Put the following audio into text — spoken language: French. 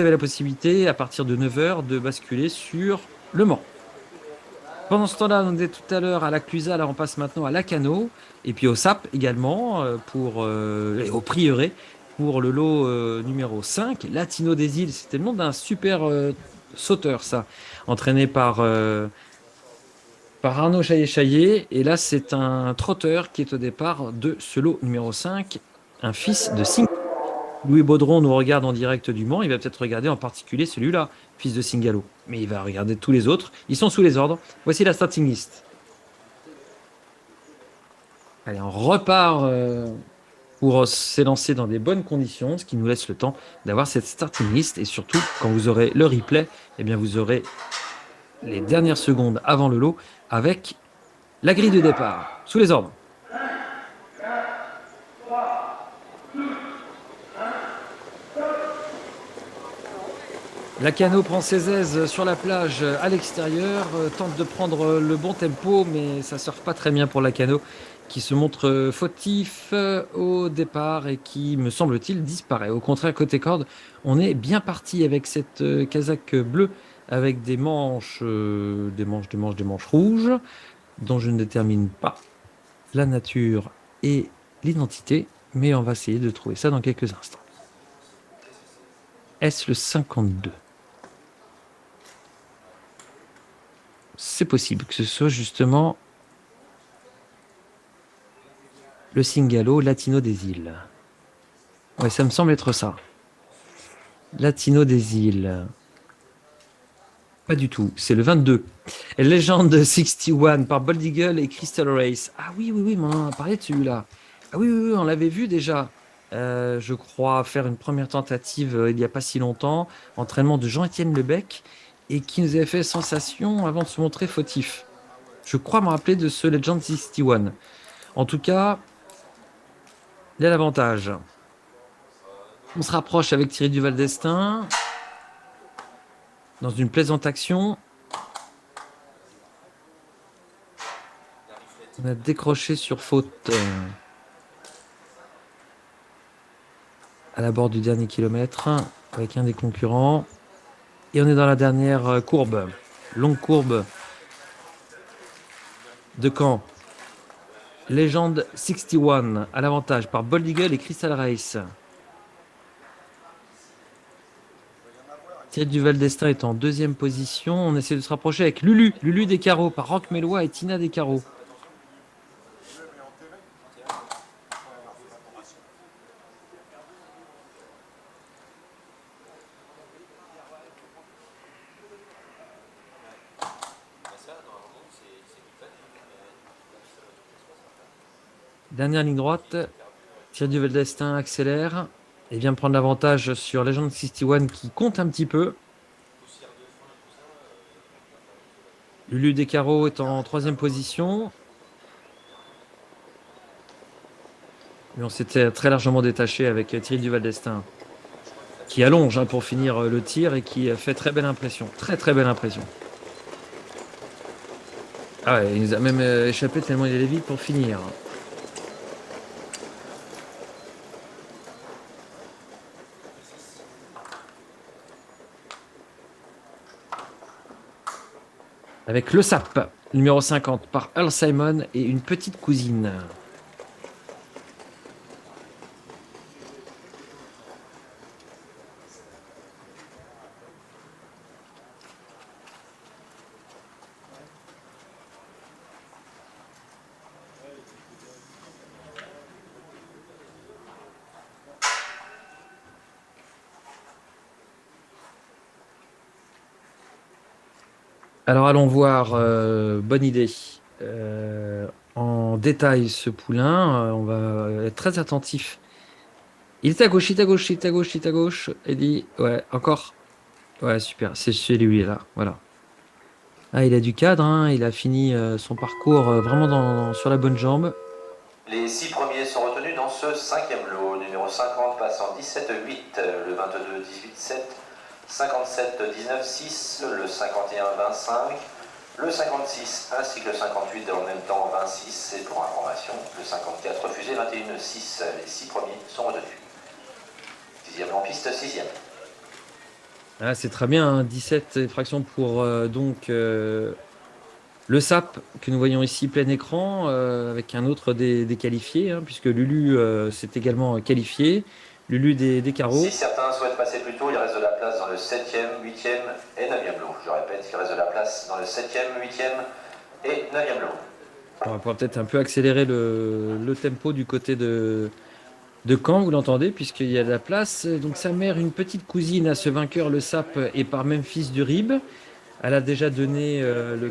avez la possibilité, à partir de 9h, de basculer sur Le Mans. Pendant ce temps-là, on était tout à l'heure à la Clusa, là on passe maintenant à Lacano, et puis au SAP également, et au Prieuré, pour le lot numéro 5, Latino des Îles. C'était le nom d'un super sauteur, ça, entraîné par Arnaud Chaillet-Chaillet. Et là, c'est un trotteur qui est au départ de ce lot numéro 5, un fils de Singalo. Louis Baudron nous regarde en direct du Mans. Il va peut-être regarder en particulier celui-là, fils de Singalo. Mais il va regarder tous les autres. Ils sont sous les ordres. Voici la starting list. Allez, on repart pour s'élancer dans des bonnes conditions, ce qui nous laisse le temps d'avoir cette starting list. Et surtout, quand vous aurez le replay, eh bien, vous aurez les dernières secondes avant le lot avec la grille de départ. Sous les ordres. Lacano prend ses aises sur la plage à l'extérieur, tente de prendre le bon tempo, mais ça ne surfe pas très bien pour Lacano, qui se montre fautif au départ et qui, me semble-t-il, disparaît. Au contraire, côté corde, on est bien parti avec cette casaque bleue, avec des manches, des manches rouges, dont je ne détermine pas la nature et l'identité, mais on va essayer de trouver ça dans quelques instants. Est-ce le 52? C'est possible que ce soit justement le Singalo Latino des îles. Ouais, ça me semble être ça. Latino des îles. Pas du tout, c'est le 22. Legend 61 par Bold Eagle et Crystal Race. Ah oui, oui, oui, mais on en a parlé de celui-là. Ah oui, oui, oui, on l'avait vu déjà. Je crois faire une première tentative il n'y a pas si longtemps. Entraînement de Jean-Étienne Lebec et qui nous avait fait sensation avant de se montrer fautif. Je crois me rappeler de ce Legend 61. En tout cas, il a l'avantage. On se rapproche avec Thierry Duval d'Estaing dans une plaisante action. On a décroché sur faute à la bord du dernier kilomètre avec un des concurrents. Et on est dans la dernière courbe, longue courbe de Caen. Legend 61 à l'avantage par Bold Eagle et Crystal Race. Thierry Duval d'Estaing est en deuxième position. On essaie de se rapprocher avec Lulu Descarreaux par Roch Mélois et Tina Descarreaux. Dernière ligne droite. Thierry Duval d'Estaing accélère et vient prendre l'avantage sur Legend 61 qui compte un petit peu. Lulu Descarreaux est en troisième position. Mais on s'était très largement détaché avec Thierry Duval d'Estaing qui allonge pour finir le tir et qui fait très belle impression. Très très belle impression. Ah ouais, il nous a même échappé tellement il allait vite pour finir. Avec le SAP, numéro 50 par Earl Simon et une petite cousine. Alors allons voir, bonne idée. En détail ce poulain, on va être très attentif. Il est à gauche, il est à gauche, il est à gauche, il est à gauche. Eddie, ouais, encore. Ouais, super, c'est lui là, voilà. Ah, il a du cadre, hein, il a fini son parcours vraiment sur la bonne jambe. Les 6 premiers sont retenus dans ce cinquième lot. Numéro 50 passe en 17-8, le 22 18-7, 57-19-6, le 51-25, le 56 ainsi que le 58 en même temps 26. Et pour information, le 54 refusé 21-6. Les 6 premiers sont retenus. Sixième en piste, sixième. Ah, c'est très bien, hein, 17 fractions pour le SAP que nous voyons ici plein écran avec un autre des qualifiés, hein, puisque Lulu s'est également qualifié. Lulu des Si carreaux. certains souhaitent passer plus tôt, il reste de la place dans le 7e, 8e et 9e lot. Je répète, il reste de la place dans le 7e, 8e et 9e lot. On va pouvoir peut-être un peu accélérer le tempo du côté de Caen, vous l'entendez, puisqu'il y a de la place. Donc sa mère, une petite cousine à ce vainqueur, le SAP, et par même fils du RIB. Elle a déjà donné le